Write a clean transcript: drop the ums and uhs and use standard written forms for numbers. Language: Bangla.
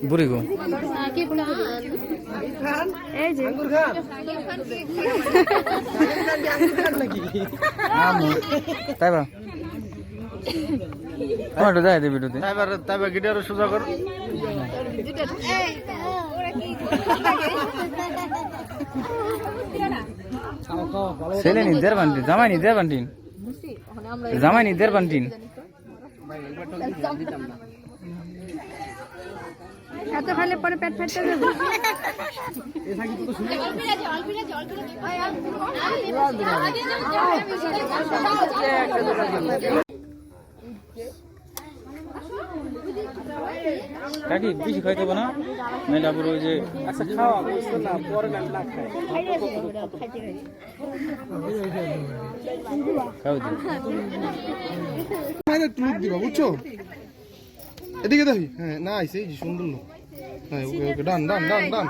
বুড়ি গো এই যে তাই বা আমার তো যাই দেবে ভিডিওতে তাই বা গিটার সোজা কর ছেলে নি দের বান্টিন জামাই নি দের বান্টিন জামাই নি দের বান্টিন এত খালে পরে পেট ফেটে যাবে কাকি বেশি খাইতে হবে না নাইলে আবার ওই যে আচ্ছা খাওয়া বুঝছো না পরে না খাই খাও দিন মানে ক্লুপ দিবা বুঝছো এদিকে দেখি হ্যাঁ না আইছে এই যে সুন্দর লোক হ্যাঁ ওকে ওকে ডান ডান ডান ডান